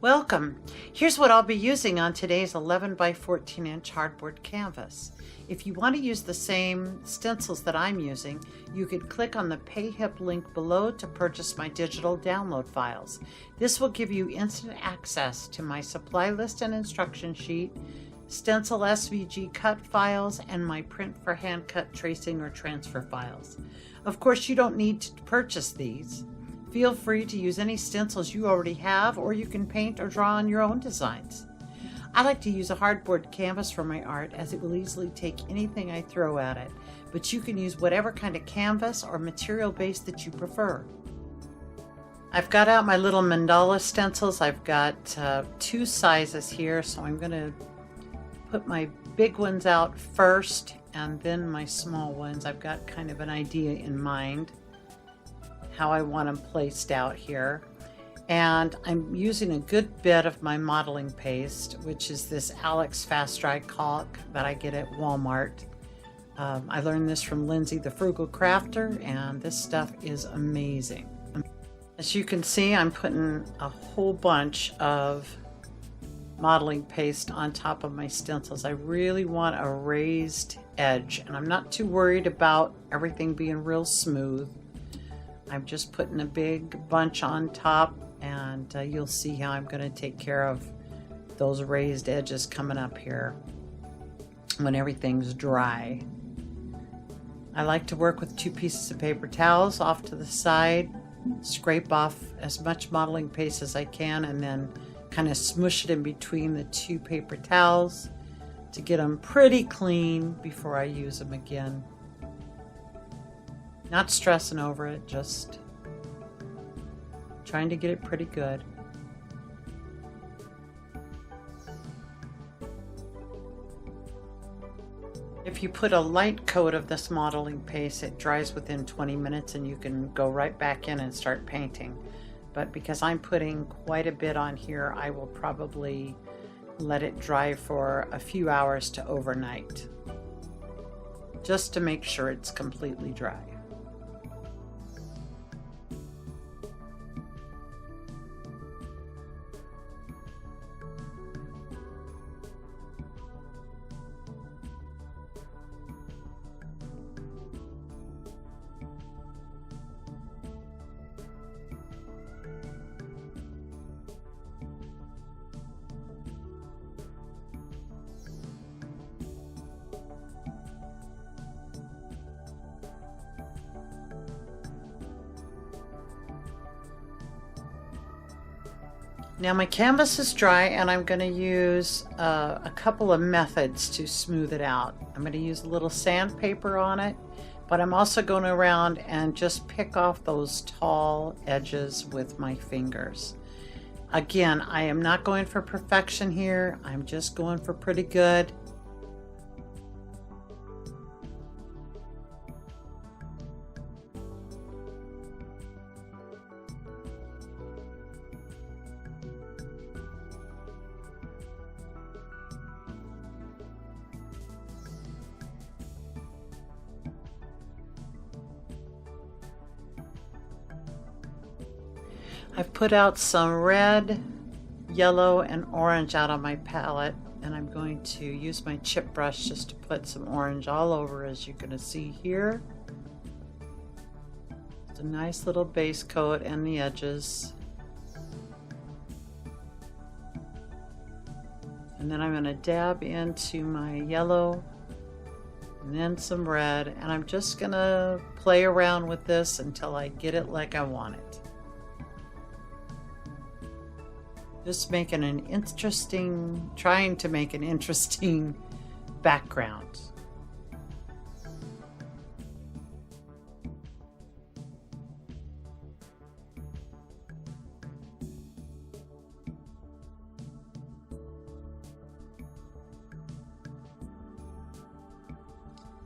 Welcome. Here's what I'll be using on today's 11 by 14 inch hardboard canvas. If you want to use the same stencils that I'm using, you could click on the PayHip link below to purchase my digital download files. This will give you instant access to my supply list and instruction sheet, stencil SVG cut files, and my print for hand cut tracing or transfer files. Of course, you don't need to purchase these. Feel free to use any stencils you already have, or you can paint or draw on your own designs. I like to use a hardboard canvas for my art as it will easily take anything I throw at it, but you can use whatever kind of canvas or material base that you prefer. I've got out my little mandala stencils. I've got two sizes here, so I'm going to put my big ones out first and then my small ones. I've got kind of an idea in mind how I want them placed out here. And I'm using a good bit of my modeling paste, which is this Alex Fast Dry caulk that I get at Walmart. I learned this from Lindsay the Frugal Crafter, and this stuff is amazing. As you can see, I'm putting a whole bunch of modeling paste on top of my stencils. I really want a raised edge, and I'm not too worried about everything being real smooth. I'm just putting a big bunch on top, and you'll see how I'm going to take care of those raised edges coming up here when everything's dry. I like to work with 2 pieces of paper towels off to the side, scrape off as much modeling paste as I can, and then kind of smush it in between the 2 paper towels to get them pretty clean before I use them again. Not stressing over it, just trying to get it pretty good. If you put a light coat of this modeling paste, it dries within 20 minutes and you can go right back in and start painting. But because I'm putting quite a bit on here, I will probably let it dry for a few hours to overnight, just to make sure it's completely dry. Now my canvas is dry, and I'm going to use a couple of methods to smooth it out. I'm going to use a little sandpaper on it, but I'm also going around and just pick off those tall edges with my fingers. Again, I am not going for perfection here. I'm just going for pretty good. I've put out some red, yellow, and orange out on my palette, and I'm going to use my chip brush just to put some orange all over, as you're going to see here. It's a nice little base coat and the edges. And then I'm going to dab into my yellow and then some red, and I'm just going to play around with this until I get it like I want it. Just making an interesting, trying to make an interesting background.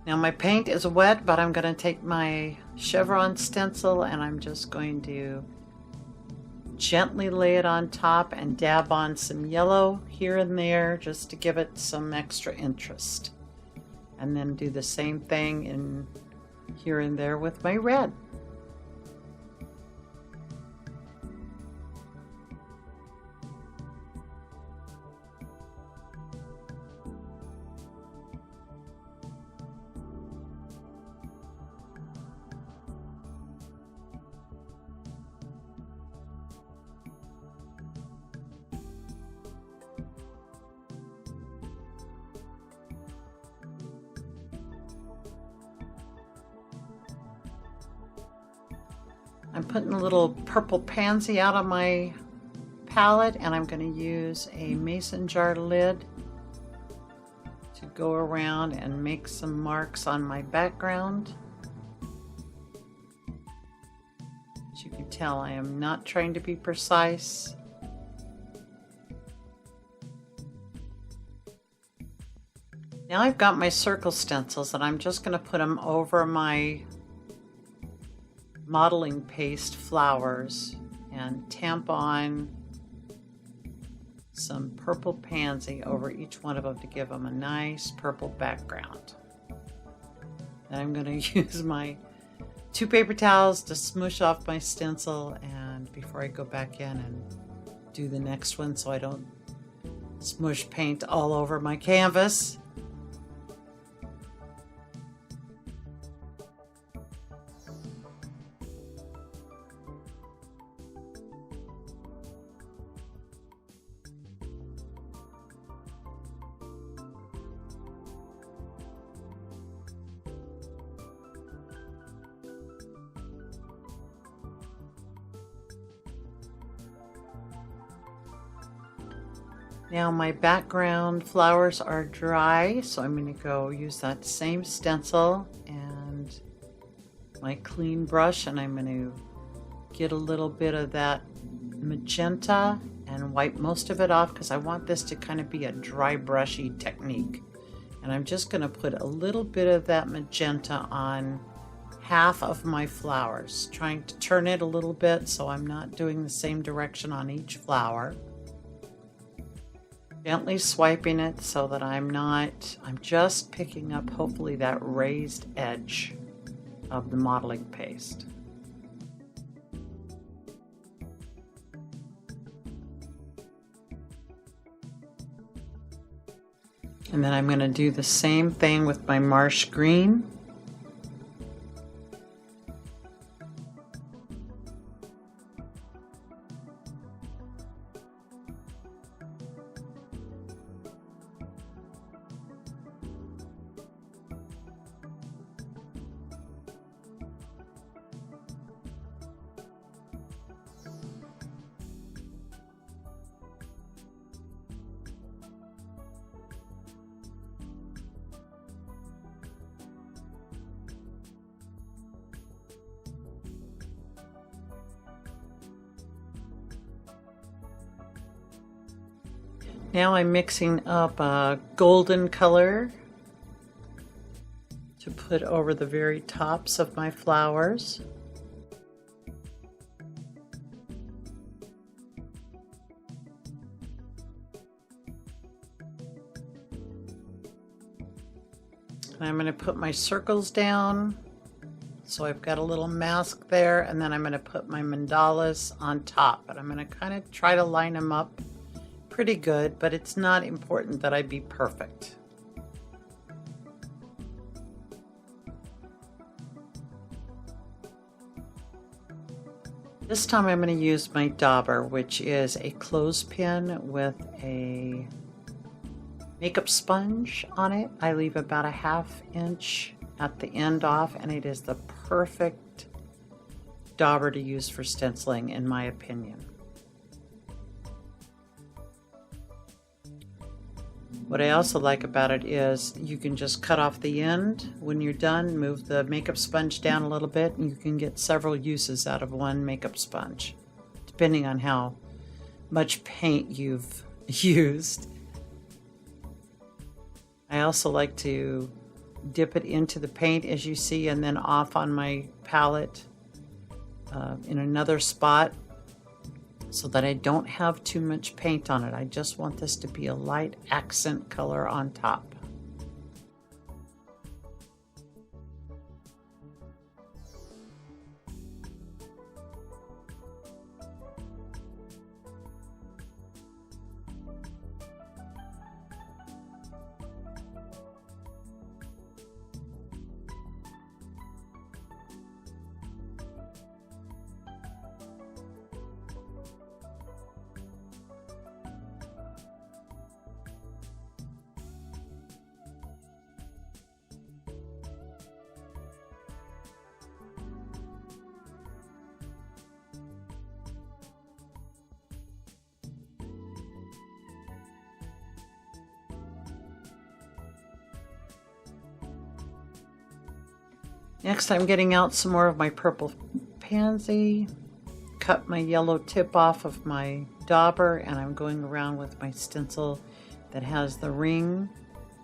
Now my paint is wet, but I'm going to take my chevron stencil and I'm just going to gently lay it on top and dab on some yellow here and there just to give it some extra interest. And then do the same thing in here and there with my red. I'm putting a little purple pansy out on my palette, and I'm going to use a mason jar lid to go around and make some marks on my background. As you can tell, I am not trying to be precise. Now I've got my circle stencils, and I'm just going to put them over my modeling paste flowers and tamp on some purple pansy over each one of them to give them a nice purple background. Then I'm going to use my 2 paper towels to smoosh off my stencil, and before I go back in and do the next one so I don't smush paint all over my canvas. Now my background flowers are dry, so I'm going to go use that same stencil and my clean brush, and I'm going to get a little bit of that magenta and wipe most of it off because I want this to kind of be a dry brushy technique. And I'm just going to put a little bit of that magenta on half of my flowers, trying to turn it a little bit so I'm not doing the same direction on each flower. Gently swiping it so that I'm just picking up hopefully that raised edge of the modeling paste. And then I'm going to do the same thing with my marsh green. Now I'm mixing up a golden color to put over the very tops of my flowers. And I'm going to put my circles down. So I've got a little mask there, and then I'm going to put my mandalas on top. And I'm going to kind of try to line them up pretty good, but it's not important that I be perfect. This time I'm going to use my dauber, which is a clothespin with a makeup sponge on it. I leave about a 1/2 inch at the end off, and it is the perfect dauber to use for stenciling, in my opinion. What I also like about it is you can just cut off the end when you're done, move the makeup sponge down a little bit, and you can get several uses out of one makeup sponge, depending on how much paint you've used. I also like to dip it into the paint, as you see, and then off on my palette in another spot, so that I don't have too much paint on it. I just want this to be a light accent color on top. Next, I'm getting out some more of my purple pansy, cut my yellow tip off of my dauber, and I'm going around with my stencil that has the ring,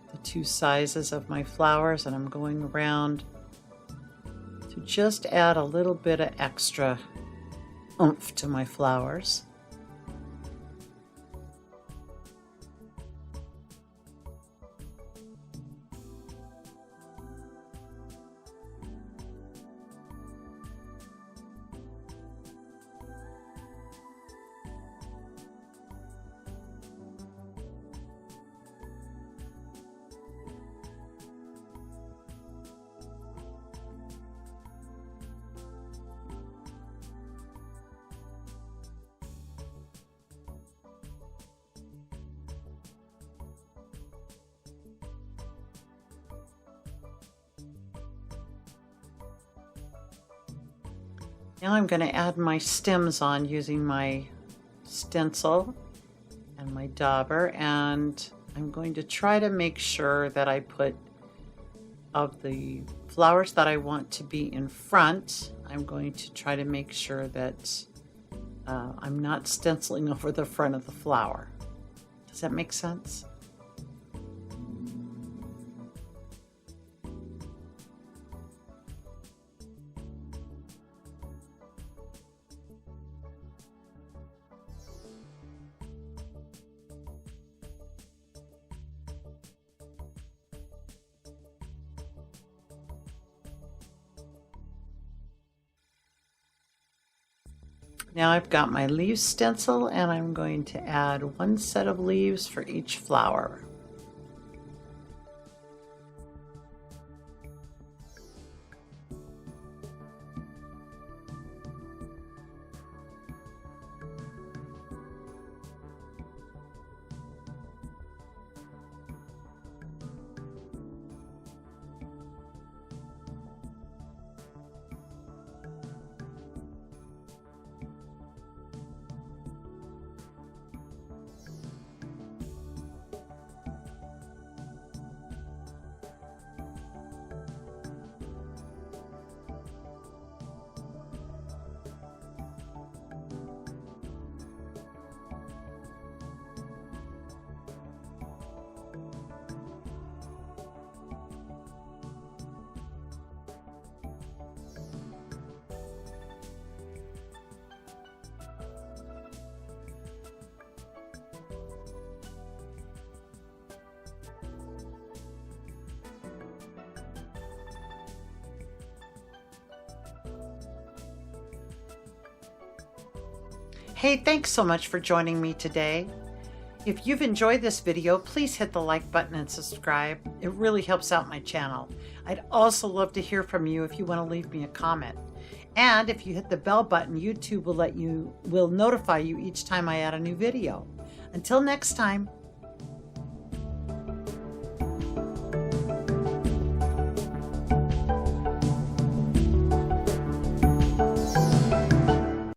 the two sizes of my flowers, and I'm going around to just add a little bit of extra oomph to my flowers. Now I'm going to add my stems on using my stencil and my dauber, and I'm going to try to make sure that I put, of the flowers that I want to be in front, I'm going to try to make sure that I'm not stenciling over the front of the flower. Does that make sense? Now I've got my leaf stencil, and I'm going to add one set of leaves for each flower. Hey, thanks so much for joining me today. If you've enjoyed this video, please hit the like button and subscribe. It really helps out my channel. I'd also love to hear from you if you want to leave me a comment. And if you hit the bell button, YouTube will notify you each time I add a new video. Until next time.